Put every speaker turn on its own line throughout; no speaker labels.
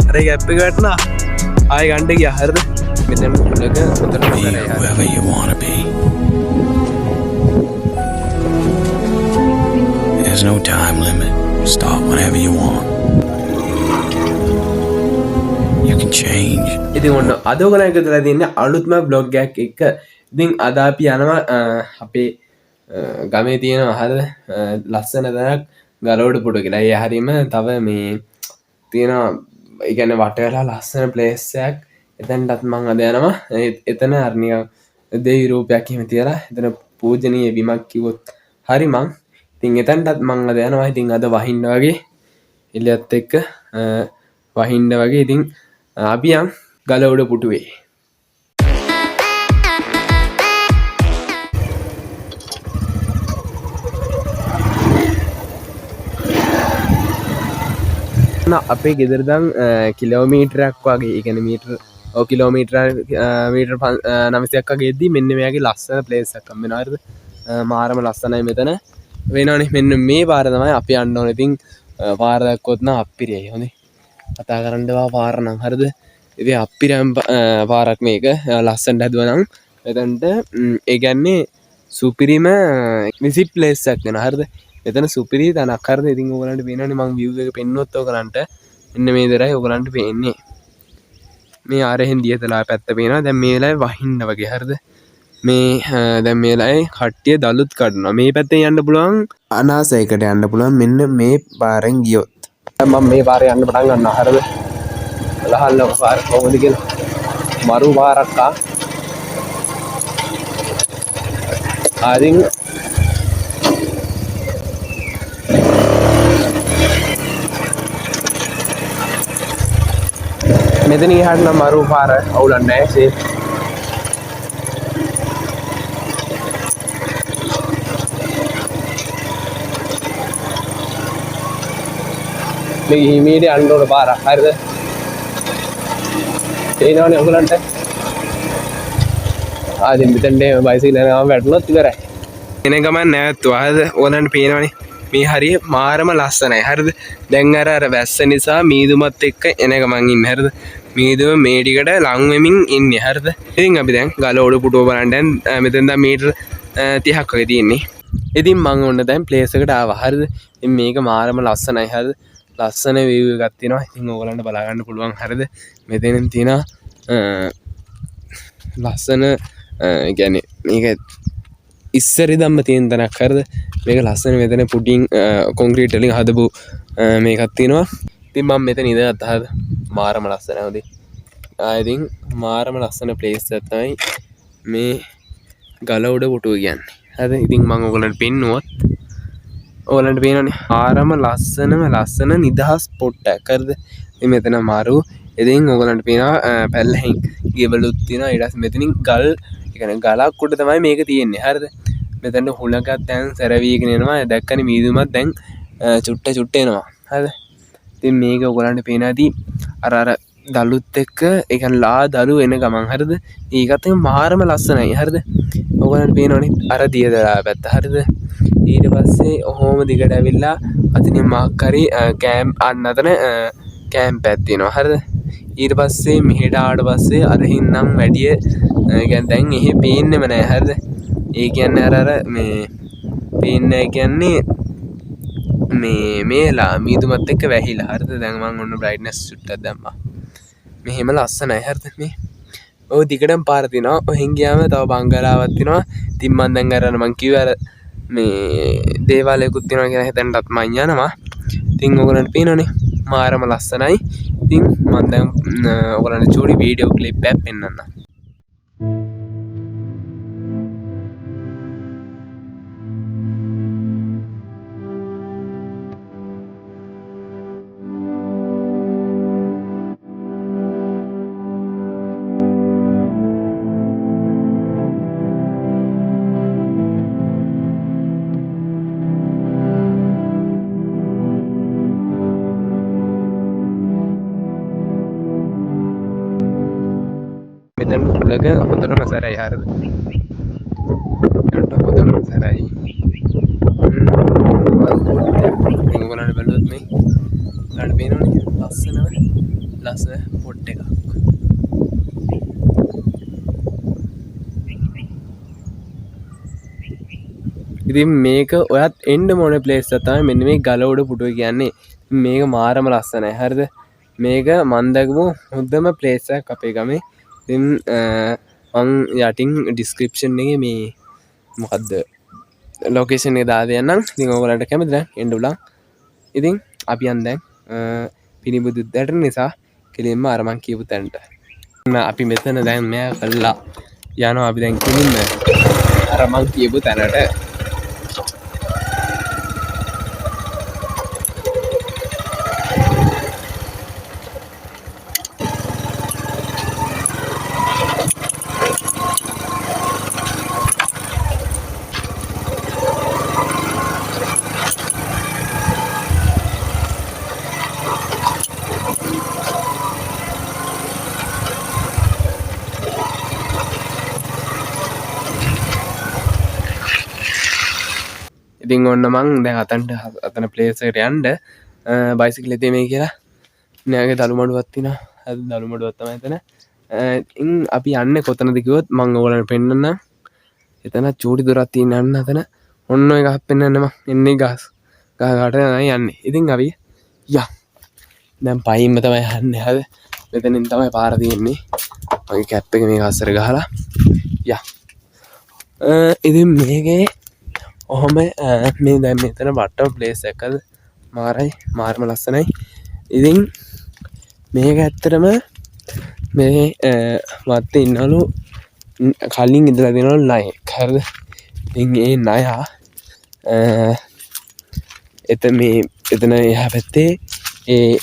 අර ගැප් එක වැටුණා. ආයෙ ගන්න ගියා. හරිද? මෙතන උඩක උතන
wherever you want to be. There's no time limit. Start whenever you want. You can change.
ඉතින් ඔන්න අද ඔයගොල්ලෝ එකතුලා තින්නේ අලුත්ම බ්ලොග් එකක් එක්ක. ඉතින් අද අපි යනවා අපේ ගමේ තියෙන හරිද ලස්සන තැනක් ගලවඩ පුටු කියලා. ඒ හරීම තව මේ තියෙන ඒ කියන්නේ වටේලා ලස්සන ප්ලේස් එකක්. එතනටත් මම අද යනවා. එතන අරනිය දෙවි රූපයක් එහෙම තියලා එතන පූජනීය බිමක් කිව්වොත් හරි මං. ඉතින් එතනටත් මං අද යනවා. ඉතින් අද වහින්න වගේ එළියත් එක්ක වහින්න වගේ ඉතින් අපි යන් ගලවඩ පුටුවේ. අපේ ගෙදරදම් කිලෝමීටරක් වගේ ඉගෙන මීටර් කිලෝමීටර් මීටර් 900ක් වගේ එද්දි මෙන්න මෙයාගේ ලස්සන ප්ලේස් එකක් හම්බ වෙනවා. හරිද? මාරම ලස්සනයි මෙතන. වෙනවනේ මෙන්න මේ පාර තමයි අපි යන්න ඕනේ. ඉතින් පාර දැක්කොත් නම් අප්පිරියයි. හොඳේ. කතා කරන්නවා පාර නම්. හරිද? ඉතින් අප්පිරියම් පාරක් මේක. ලස්සනට හදුවා නම් මෙතනට ඒ කියන්නේ සුපිරිම විසිට් ප්ලේස් එකක් වෙනවා. හරිද? මෙතන සුපිරි තැනක්. හරිද? ඉතින් ඔයගලන්ට පේනවනේ මම view එක පෙන්නුවොත් ඔයගලන්ට මෙන්න මේ දරයි ඔයගලන්ට පේන්නේ. මේ ආරෙන් දියතලා පැත්ත පේනවා. දැන් මේ වෙලාවේ වහින්න වගේ. හරිද? මේ දැන් මේ වෙලාවේ කට්ටිය දලුත් කඩනවා. මේ පැත්තෙන් යන්න පුළුවන් අනාසයකට යන්න පුළුවන් මෙන්න මේ පාරෙන් ගියොත්. මම මේ පාරේ යන්න පටන් ගන්නවා. හරිද? ලහල්ල පාර කොහොමද කියලා මරු පාරක් ආදින් මෙතන ඉහට නම් මරු පාර අවුලක් නැහැ. සේෆ්. මේ හිමීට යන්න ඕන පාරක්. හරිද? තේනවනේ ඔයගලන්ට. ආදින් මෙතෙන්ට බයිසිකල් යනවා වැටුණොත් ඉවරයි. එන ගමන් නැවතුවා. හරිද? ඔයගලන්ට පේනවනේ. මේ හරිය මාරම ලස්සනයි. හරිද? දැන් අර වැස්ස නිසා මීදුමත් එක්ක එන ගමන් ඉන්නේ. හරිද? මීදුම මේ ටිකට ලං වෙමින් ඉන්නේ. හරිද? ඉතින් අපි දැන් ගලවඩ පුටුව බලන්න දැන් මෙතෙන් දැන් මීටර් 30ක් වගේ තියෙන්නේ. ඉතින් මම ඔන්න දැන් ප්ලේස් එකට ආවා. හරිද? ඉතින් මේක මාරම ලස්සනයි. හරිද? ලස්සන view එකක් තියෙනවා. ඉතින් ඕගලන්ට බලා ගන්න පුළුවන්. හරිද? මෙතනින් තියෙන ලස්සන කියන්නේ මේක ඉස්සරි ධම්ම තියෙන තැනක්. හරිද? මේක ලස්සන මෙතන පුඩින් කොන්ක්‍රීට් වලින් හදපු මේකක් තියෙනවා. ඉතින් මම මෙතන ඉඳලා හරිද? මාරම ලස්සනයි. හොඳේ. ඉතින් මාරම ලස්සන ප්ලේස් එකක් තමයි මේ ගලවඩ පුටුව කියන්නේ. හරිද? ඉතින් මම ඔයගලන්ට පෙන්නුවොත් ඔයගලන්ට පේනවනේ ආරම ලස්සන නිදහස් ස්පොට් එකක්. හරිද? ඉතින් මෙතන මාරු. ඉතින් ඔයගලන්ට පේනවා පැල්ලෙන් ගෙවලුත් තියෙනවා. ඊට පස්සේ මෙතනින් ගල් කියන්නේ ගලක් උඩ තමයි මේක තියෙන්නේ. හරිද? මෙතන හුලඟක් දැන් සැරවීගෙන එනවා. දැක්කනේ මීදුමක් දැන් චුට්ට එනවා. හරිද? ඉතින් මේක ඔයගලන්ට පේන ඇති අර දලුත් එක්ක ඒ කියන්නේ ලා දලු එන ගමන්. හරිද? ඒකත් මාරම ලස්සනයි. හරිද? ඔයගලන්ට පේනවනේ අර දියදලා පැත්ත. හරිද? ඊට පස්සේ ඔහොම දිගට ඇවිල්ලා අතින් මාක් හරි කැම්ප් අන්නතන කැම්ප් එකක් තියෙනවා. හරිද? ඊට පස්සේ මෙහෙට ආවට පස්සේ අර හින්නම් වැඩිය කියන්නේ දැන් එහෙ පේන්නෙම නැහැ. හරිද? ඒ කියන්නේ අර මේ පේන්නේ කියන්නේ මේලා මීදුමත් එක්ක වැහිලා. හරිද? දැන් මම ඔන්න බ්‍රයිට්නස් සුට්ටක් දැම්මා. මෙහෙම ලස්සනයි. හරිද? මේ ඔය දිගටම පාර තියෙනවා. ඔහෙන් ගියාම තව බංගලාවක් තියෙනවා. ඉතින් මම දැන් අර මං කිව්වා අර මේ දේවාලයකුත් තියෙනවා කියලා හිතන්නත් මං යනවා. ඉතින් ඔයගලන්ට පේනවනේ මාරම ලස්සනයි. ඉතින් මම දැන් ඔයගලන්ට චූටි වීඩියෝ ක්ලිප් එකක් පෙන්නන්නම්. මෙතන උලක හොඳටම සැරයි. හරිද? හොඳටම සැරයි. ඔයගොල්ලන්ට බලුවොත් මේ ගන්න පේනවනේ ලස්සනම ලස පොට් එකක්. ඉතින් මේක ඔයත් එන්ඩ මොන ප්ලේස් තමයි මෙන්න මේ ගලවඩ පුටුව කියන්නේ. මේක මාරම ලස්සනයි හරිද. මේක මන්දගමු හොද්දම ප්ලේසක් අපේ ගමේ. ඉතින් මං යටින් ඩිස්ක්‍රිප්ෂන් එක මේ මොකක්ද ලොකේෂන් එක දාලා දෙන්නම්. ඉතින් ඔයගලන්ට කැමතිද එන්න උලන්. ඉතින් අපි යන් දැන් පිනිබුදුද්දට නිසා කෙලින්ම අර මං කියපු තැනට. අපි මෙතන දැන් මෙයා කළා යනවා. අපි දැන් කෙලින්ම අර මං කියපු තැනට. ඉතින් ඔන්න මං දැන් අතන ප්ලේස් එකට යන්න බයිසිකල් එකේ මේ කියලා නෑගේ දළුමඩුවක් තියෙනවා. අද දළුමඩුවක් තමයි එතන. ඉතින් අපි යන්නේ කොතනද කිව්වොත් මං ඔයගලන්ට පෙන්නන්නම්. එතන චූටි දොරක් තියෙන යන්න අතන. ඔන්න ඔය ගහක් පෙන්නන්න මං එන්නේ ගහකට තමයි යන්නේ. ඉතින් අපි දැන් පයින්ම තමයි යන්නේ. හරි මෙතනින් තමයි පාර තියෙන්නේ. මගේ කැප් එක මේක අස්සර ගහලා ඉතින් මේකේ ඔහොම මේ දැන් මෙතන බට්ටම ප්ලේස් එකද මාරම ලස්සනයි. ඉතින් මේක ඇත්තටම මේ මත්තේ ඉන්නවලු කලින් ඉඳලා දෙනවලු ණයෙක්. හරිද. ඉතින් ඒ ණයා එතන එහා පැත්තේ ඒ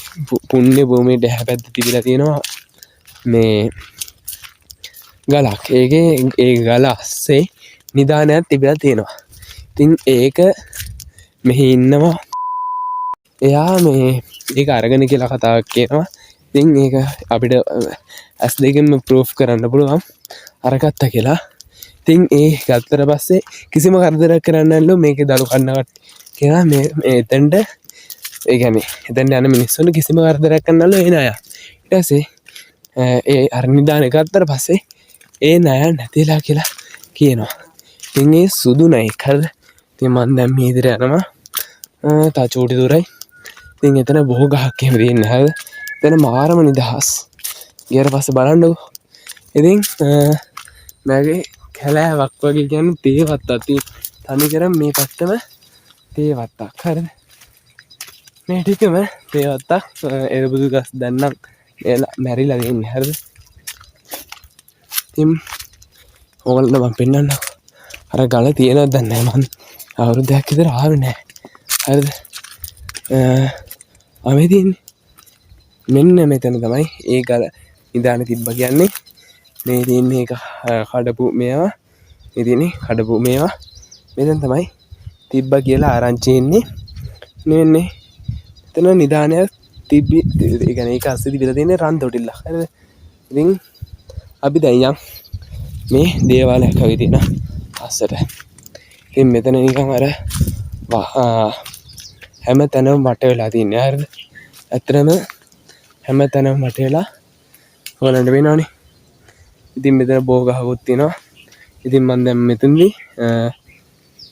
පුණ්‍ය භූමියට එහා පැත්තේ තිබිලා තියෙනවා මේ ගලක්. ඒකේ ඒ ගල අස්සේ නිදානයක් තිබිලා තියෙනවා. ඉතින් ඒක මෙහි ඉන්නවා. එයා මේ ඒක අරගෙන කියලා කතාවක් කියනවා. ඉතින් ඒක අපිට ඇස් දෙකෙන්ම ප්‍රූෆ් කරන්න පුළුවන් අරගත්ත කියලා. ඉතින් ඒ ගත්තට පස්සේ කිසිම කරදරයක් කරන්න නැල්ලු මේකේ දළු කන්නකට කියලා මේ එතෙන්ට ඒ කියන්නේ එතෙන්ට යන මිනිස්සුන්ට කිසිම කරදරයක් කරන්න නැල්ලු ඒ නයා. ඊට පස්සේ ඒ අරනිදාන ගත්තට පස්සේ ඒ නයා නැතිලා කියලා කියනවා. ඉතින් ඒ සුදු නයෙක්. හරිද. ඉතින් මන් දැන් මේ ඉදිරියට යනවා. තා චූටි දුරයි. ඉතින් එතන බොහෝ ගහක් එහෙම තියෙනවා. හරිද. එතන මාරම නිදහස්. ගියට පස්සේ බලන්නකෝ. ඉතින් මගේ කැලෑවක් වගේ කියන්නේ තේ වත්තක් තියෙන. තනි කර මේ පැත්තම තේ වත්තක්. හරිද. මේ ටිකම තේ වත්තක්. එළබුදු ගස් දැන් නම් මැරිලා තියෙන්නේ. හරිද. ඉතින් ඕගොල්ලන්ට මම පෙන්නන්නම්. අර ගල තියෙනවද දන්නේ නැහැ. මම අවුරුද්දක් විතර ආවේ නැහැ. හරිද. ආවේ තියෙන්නේ මෙන්න මෙතන තමයි ඒ ගල නිදාන තිබ්බ කියන්නේ. මේ තියෙන්නේ ඒක කඩපු මේවා. මේ තියෙන්නේ කඩපු මේවා. මෙතන තමයි තිබ්බ කියලා ආරංචි එන්නේ. නෙන්නේ එතන නිදානයක් තිබ්බි. ඒ කියන්නේ ඒක අස්සේ තිබිලා තියෙන්නේ රන් තොටිල්ල. හරිද. ඉතින් අපි දැන් යන් මේ දේවාලයක් වගේ තියෙන අස්සට. ඉතින් මෙතන නිකන් අර හැම තැනම වට වෙලා තින්නේ. හරිද. ඇත්තටම හැම තැනම වට වෙලා හොලන්න වෙනවනේ. ඉතින් මෙතන බෝ ගහකුත් තියෙනවා. ඉතින් මම දැන් මෙතනදී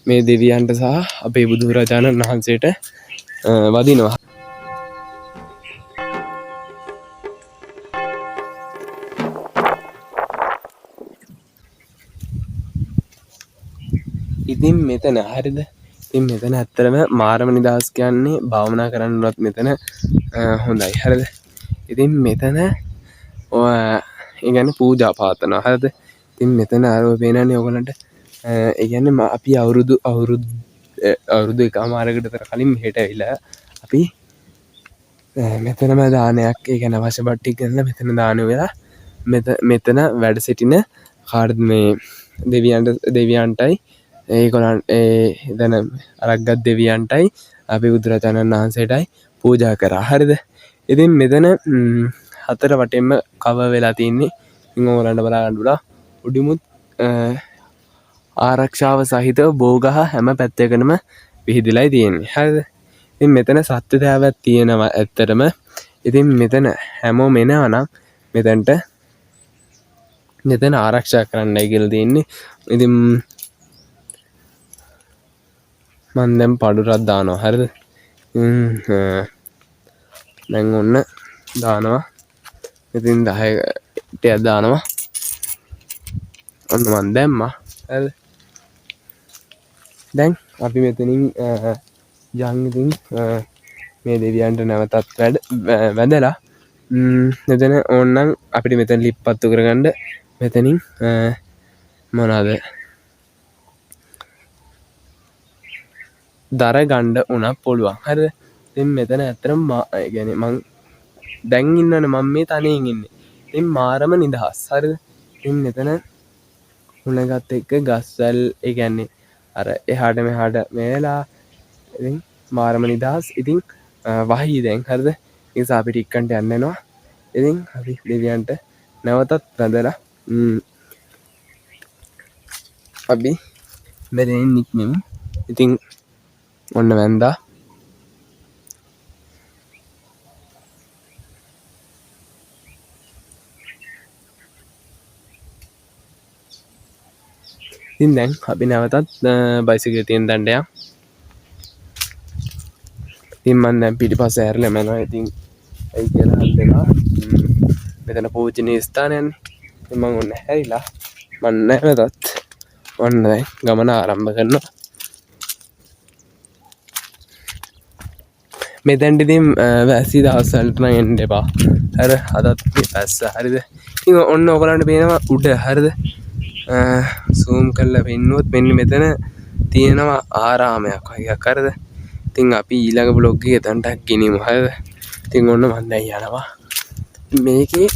මේ දෙවියන්ට සහ අපේ බුදුරජාණන් වහන්සේට වදිනවා. ඉතින් මෙතන හරිද. ඉතින් මෙතන ඇත්තටම මාරම නිදහස් කියන්නේ භාවනා කරන්නවත් මෙතන හොඳයි. හරිද. ඉතින් මෙතන ඒ කියන්නේ පූජා පාතනවා. හරිද. ඉතින් මෙතන අර වෙනන්නේ ඔයගලන්ට ඒ කියන්නේ අපි අවුරුදු එකමාරකට විතර කලින් මෙහෙට ඇවිල්ලා අපි මෙතනම දානයක් ඒ කියන්නේ අවශ්‍ය බට්ටි ගන්න මෙතන දාන වෙලා මෙතන වැඩ සිටින කාර්ද මේ දෙවියන්ටයි ඒගොල්ලන් එතන අරක්ගත් දෙවියන්ටයි අපි බුදුරජාණන් වහන්සේටයි පූජා කරා. හරිද. ඉතින් මෙතන හතර වටෙන්ම කවර් වෙලා තින්නේ. ඉතින් ඔයාලන්ට බලා ගන්න පුළුවන්. උඩිමුත් ආරක්ෂාව සහිතව බෝගහ හැම පැත්තකටම විහිදෙලායි තියෙන්නේ. හරිද. ඉතින් මෙතන සත්‍ය දෑවක් තියෙනවා ඇත්තටම. ඉතින් මෙතන හැමෝම එනවා නම් මෙතනට මෙතන ආරක්ෂා කරන්නයි කියලා තියෙන්නේ. ඉතින් මම දැන් පඩුරක් දානවා. හරිද? දැන් ඔන්න දානවා. ඉතින් 10ට දානවා. ඔන්න මම දැම්මා. හරිද? දැන් අපි මෙතනින් යන් ඉතින් මේ දෙවියන්ට නැවතත් වැදලා මෙතන ඕනනම් අපිට මෙතන ලිප්පත්තු කරගන්න මෙතනින් මොනවාද දර ගන්න උනක් පුළුවන්. හරිද? ඉතින් මෙතන ඇත්තටම يعني මං දැන් ඉන්නවනේ මම මේ තනියෙන් ඉන්නේ. ඉතින් මාරම නිදහස්. හරිද? ඉතින් මෙතන උණගත් එක්ක ගස්වැල් ඒ කියන්නේ අර එහාට මෙහාට මේලා ඉතින් මාරම නිදහස්. ඉතින් වහී දැන් හරිද? ඒ නිසා අපිට ඉක්කන්ට යන්න වෙනවා. ඉතින් අපි දෙවියන්ට නැවතත් වැඳලා අපි මෙතනින් නික්මෙමු. ඉතින් ඔන්න වැන්දා. ඉතින් දැන් අපි නැවතත් බයිසිකල් තියෙන දණ්ඩ යමු. ඉතින් මම දැන් පිටිපස්ස හැරලා යනවා. ඉතින් ඒ කියලා හම්බෙනවා. මෙතන පූජනීය ස්ථානයන්නේ. ඉතින් මම ඔන්න හැරිලා මම නැවතත් ඔන්න දැන් ගමන ආරම්භ කරනවා. මෙතැන්ට ඉතින් වැසි දවස් වලට නම් එන්න එපා. හර අදත් මේ පැස්ස. හරිද? ඉතින් ඔන්න ඔයගලන්ට පේනවා උඩ. හරිද? සූම් කරලා පෙන්නුවොත් මෙන්න මෙතන තියෙනවා ආරාමයක් වගේ. හරිද? ඉතින් අපි ඊළඟ බ්ලොග් එකේ එතනට ගෙනියමු. හරිද? ඉතින් ඔන්න මම දැන් යනවා. මේකේ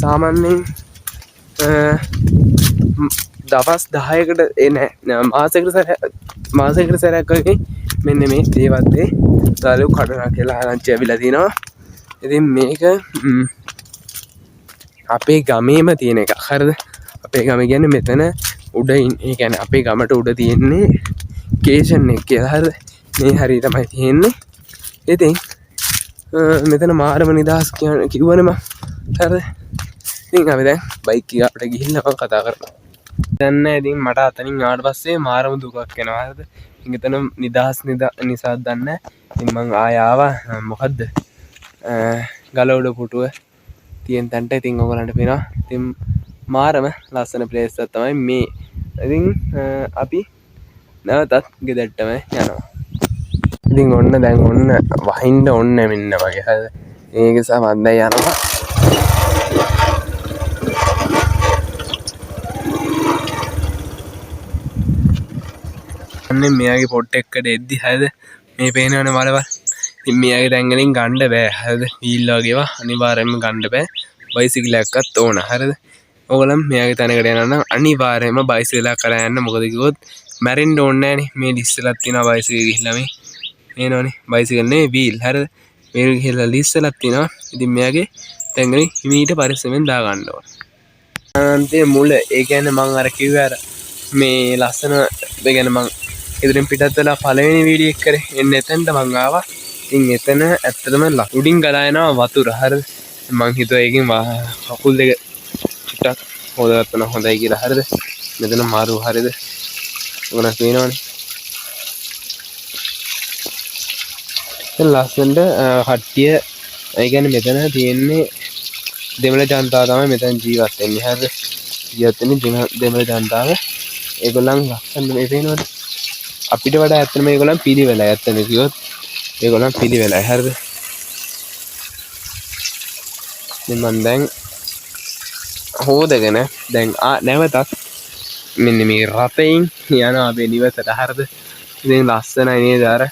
සාමාන්‍යයෙන් දවස් 10කට මාසයකට සැරයක් වගේ මෙන්න මේ දේවත්තේ දාලු කඩනවා කියලා ආරංචි ඇවිල්ලා තිනවා. ඉතින් මේක අපේ ගමේම තියෙන එකක්. හරිද? අපේ ගම කියන්නේ මෙතන උඩ ඒ කියන්නේ අපේ ගමට උඩ තියෙන්නේ කේෂන් එක කියලා. හරිද? මේ හරිය තමයි තියෙන්නේ. ඉතින් මෙතන මාරම නිදහස් කිව්වනේ මම. හරිද? ඉතින් අපි දැන් බයික් එක අපිට ගිහිල්ලා කතා කරමු. දැන් ඉතින් මට අතනින් ආවට පස්සේ මාරම දුකක් එනවා. හරිද? ඉතින් එතන නිදහස් නිසා දන්නේ. ඉතින් මං ආය ආවා මොකද්ද? ගලවඩ පුටුව තියෙන තැනට. ඉතින් ඔයගලන්ට පේනවා. ඉතින් මාරම ලස්සන ප්ලේස් එකක් තමයි මේ. ඉතින් අපි නැවතත් ගෙදරටම යනවා. ඉතින් ඔන්න දැන් ඔන්න වහින්න ඕන්න මෙන්න වගේ. හරිද? ඒක නිසා මම දැන් යනවා. අන්න මෙයාගේ පොට් එක්කට එද්දි. හරිද? මේ පේනවනේ වලවල්. ඉතින් මෙයාගේ තැන් වලින් ගන්න බෑ. හරිද? වීල් වගේවා අනිවාර්යයෙන්ම ගන්න බෑ. බයිසිකලයක්වත් ඕන. හරිද? ඔයගොල්ලන් මෙයාගේ තැනකට යනවා නම් අනිවාර්යයෙන්ම බයිසිකලයක් කරලා යන්න. මොකද කිව්වොත් මැරෙන්න ඕනේ නෑනේ. මේ ලිස්සලක් තියෙනවා බයිසිකල් ගිහිල්ලා මේ. එනවනේ බයිසිකල් නේ වීල්. හරිද? මේ ගිහිල්ලා ලිස්සලක් තියෙනවා. ඉතින් මෙයාගේ තැන් වලින් හිමීට පරිස්සමෙන් දා ගන්න ඕන. අන්තිම මුල ඒ කියන්නේ මම අර කිව්වේ අර මේ ලස්සන ඒ කියන්නේ මම ඉදිරින් පිටත් වෙලා පළවෙනි වීඩියෝ එක කරේ එන්න එතනට මං ආවා. ඉතින් එතන ඇත්තටම උඩින් ගලා යනවා වතුර. හරිද? මං හිතුවා ඒකෙන් කකුල් දෙක ටිකක් හොදගත්තම හොඳයි කියලා. හරිද? මෙතන මාරු. හරිද? ඔයගොල්ලෝ පේනවනේ. දැන් ලස්සනට කට්ටිය ඒ කියන්නේ මෙතන තියෙන්නේ දෙමළ ජනතාව තමයි මෙතන ජීවත් වෙන්නේ. හරිද? ජීවත් වෙන්නේ දෙමළ ජනතාව. ඒගොල්ලන් ලස්සන මේ පේනවනේ. අපිට වඩා ඇත්තටම මේගොල්ලන් පිළිවෙලයි. ඇත්තම කිව්වොත් ඒගොල්ලන් පිළිවෙලයි. හරිද? මම දැන් හොදගෙන දැන් නැවතත් මෙන්න මේ රතෙන් යනවා අපේ නිවසට. හරිද? ඉතින් ලස්සනයි නේද? අර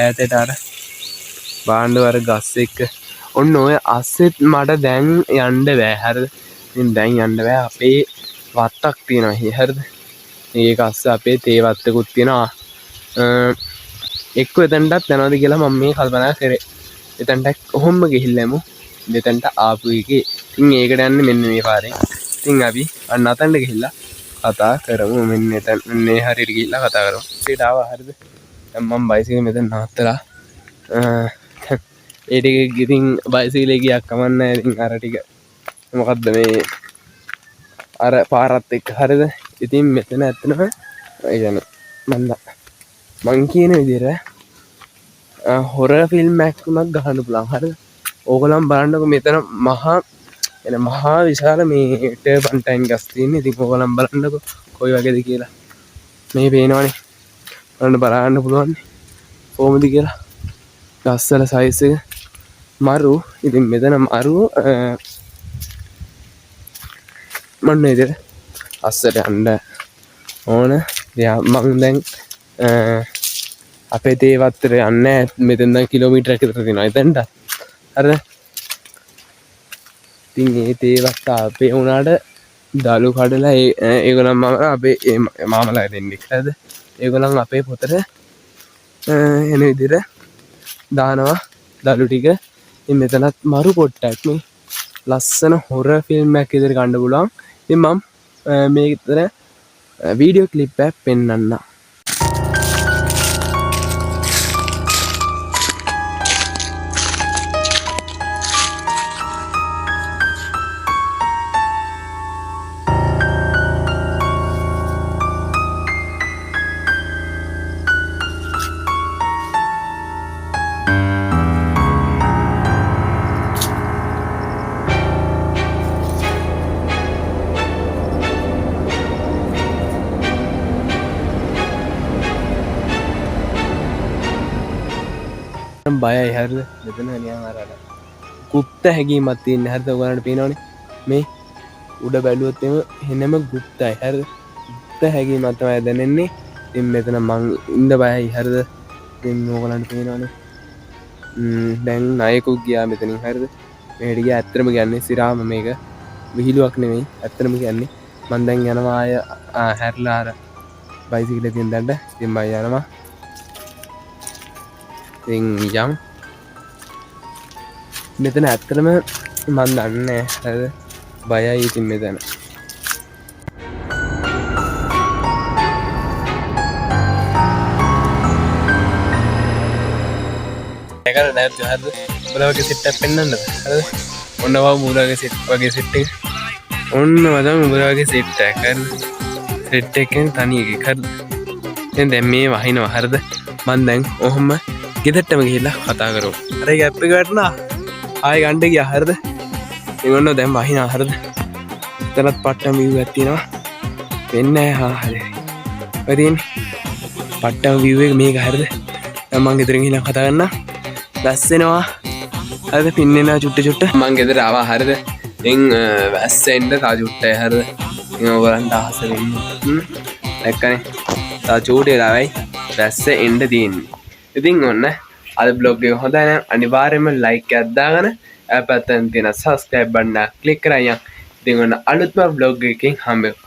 ඈතට අර බාණ්ඩ වර ගස් එක්ක ඔන්න ඔය අස්සෙත් මට දැන් යන්න බෑ. හරිද? ඉතින් දැන් යන්න බෑ. අපේ වත්තක් තියෙනවා. හරිද? ඒක අස්ස අපේ තේ වත්තකුත් තියෙනවා. එක්ක එතනටත් යනවාද කියලා මම මේ කල්පනා කරේ. එතනට කොහොම ගිහිල්ලාමු. මෙතනට ආපු එකේ. ඉතින් ඒකට යන්නේ මෙන්න මේ පාරෙන්. ඉතින් අපි අන්න අතනට ගිහිල්ලා කතා කරමු. මෙන්න එතන මේ හරියට ගිහිල්ලා කතා කරමු. ඊට ආවා. හරිද? දැන් මම බයිසිකල් මෙතන නවත්තලා ඒ ටික ඉතින් බයිසිකලේ ගියක් කමන්න ඉතින් අර ටික මොකද්ද මේ අර පාරත් එක්ක හරිද ඉතින් මෙතන ඇත්තනම ඒ කියන්නේ මං කියන විදිහට හොරර් ෆිල්ම් එකක් උනක් ගහන්න පුළුවන් හරිද ඕගොල්ලන් බලන්නකො මෙතන මහා විශාල මේ ටර්පන්ටයින් ගස් තියෙන්නේ ඉතින් ඕගොල්ලන් බලන්නකො කොයි වගේද කියලා මේ පේනවනේ බලන්න පුළුවන් කොහොමද කියලා ගස්වල සයිස් එක මරු ඉතින් මෙතන මරු මන්න ඉතින් අස්සට යන්න ඕන මං දැන් අපේ තේ වත්තට යන්න මෙතෙන් දැන් කිලෝමීටර් එකක් විතර තියෙනවා එතනට හරිද ඉතින් ඒ තේ වත්ත අපේ උනාට දලු කඩලා ඒගොල්ලන් මම අපේ මාමලා දෙන්නෙක් හරිද ඒගොල්ලන් අපේ පොතට එන විදිහට දානවා දලු ටික ඉතින් මෙතනත් මරු පොට්ටක් මේ ලස්සන හොරර් ෆිල්ම් එකක් විදිහට ගන්න පුළුවන් ඉතින් මම මේකතර වීඩියෝ ක්ලිප් එකක් පෙන්වන්නම් බයයි හරිද මෙතන නිකන් අර ගුප්ත හැඟීමක් තියෙන හරිද ඔයාලට පේනවනේ මේ උඩ බැලුවොත් එහෙම ගුප්තයි හරිද ගුප්ත හැඟීමක් තමයි දැනෙන්නේ ඉතින් මෙතන මං ඉන්න බයයි හරිද ඉතින් ඔයාලට පේනවනේ දැන් ණයකුත් ගියා මෙතනින් හරිද මේකට ගියා ඇත්තටම කියන්නේ සිරාම මේක විහිළුවක් නෙමෙයි ඇත්තටම කියන්නේ මං දැන් යනවා ආය හැරලා අර බයිසිකලේ තියෙන දණ්ඩ ඉතින් මම යනවා ඉතින් යම් මෙතන ඇත්තටම මන් දන්නේ හරිද බයයි ඉතින් මෙතන ඒකර නැත් හරිද බලවගේ සෙට් එකක් පෙන්නන්නද හරිද ඔන්නවා මූලගේ සෙට් වගේ සෙට් එක ඔන්නවා තමයි මූලගේ සෙට් එක හරිද සෙට් එකෙන් තනි එකක් හරිද දැන් මේ වහිනවා හරිද මන් දැන් ඔහොම ගෙදරටම ගිහිල්ලා කතා කරමු. අර ගැප් එක වටනා. ආයෙ ගන්න ගියා හරිද? ඒගොල්ලෝ දැන් වහිනා හරිද? එතනත් පට්ටම් view එකක් තියෙනවා. වෙන්නේ හරි. වදින් පට්ටම් view එක මේක හරිද? දැන් මං ගෙදරින් ගිහිල්ලා කතා කරන්න. වැස්සෙනවා. හරිද? පින්නෙනවා චුට්ට. මං ගෙදර ආවා හරිද? ඉතින් වැස්සෙන්න තා චුට්ටයි හරිද? ඉතින් ඔයගලන්ට අහස වෙන්නේ. දැක්කනේ. තා චූටි ලාවයි වැස්ස එන්න තියෙන්නේ. ඉතින් ඔන්න අද බ්ලොග් එක හොඳයි නම් අනිවාර්යයෙන්ම ලයික් එකක් දාගෙන පැත්තෙන් තියෙන subscribe බටන් එක ක්ලික් කරලා ඉතින් ඔන්න අලුත්ම බ්ලොග් එකකින් හම්බෙමු